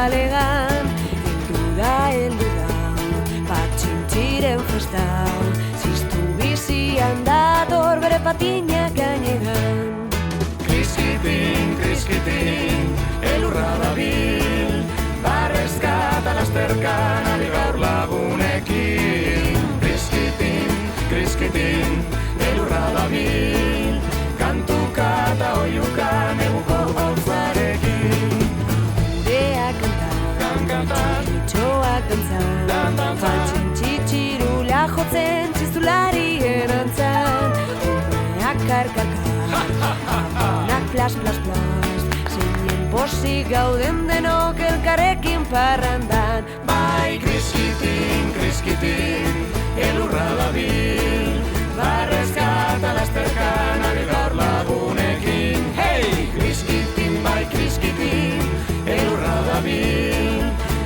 kalegan. Heldu da, patxintxiren festa, ziztu bizian dator bere patinak gainegan. Kriskitin, kriskitin, elurra dabil, barrezka eta lasterkan ari gaur lagunekin. Kriskitin, kriskitin, elurra dabil, kantuka eta oiuka neguko hotzarekin. Ureak kantan, txitxoak dantzan, patxintxitxirula jotzen txizulari erantzan. Umeak karkarka, abonak plas, plas, plas, zeinen posik gauden denok elkarrekin parrandan. Bai, kriskitin, kriskitin, elurra dabil, barrezka eta lasterkan ari gaur lagunekin. Hey! Kriskitin, bai, kriskitin, elurra dabil,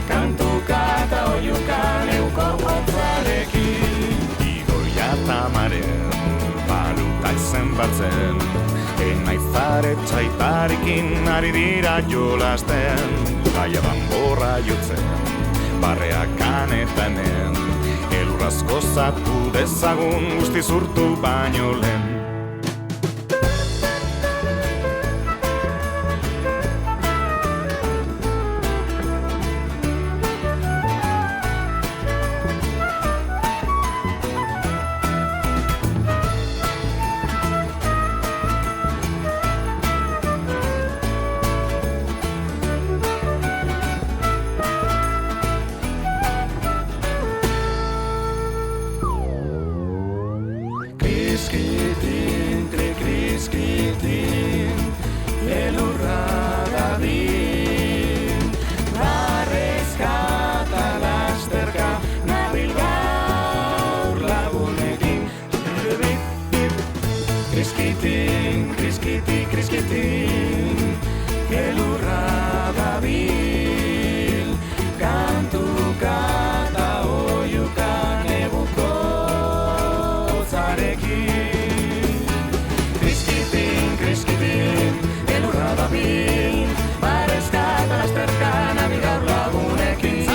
kantuka eta oiuka neuko hotzarekin. Idoia eta maren, balutak zenbatzen, enaizare txaitarekin ari dira jolasten, gaia banborra jotzen, barreak kanetanen, elurrazko zatu dezagun guzti zurtu baino lehen. Kriskitin, kriskitin, elurra dabil, barrezka eta lasterka nabil gaur lagunekin. Kriskitin, kriskiti, kriskitin, elurra dabil, kantuka eta oiuka neguko hotzarekin. Kriskitin, elurra dabil, barrezka eta lasterka nabil gaur lagunekin.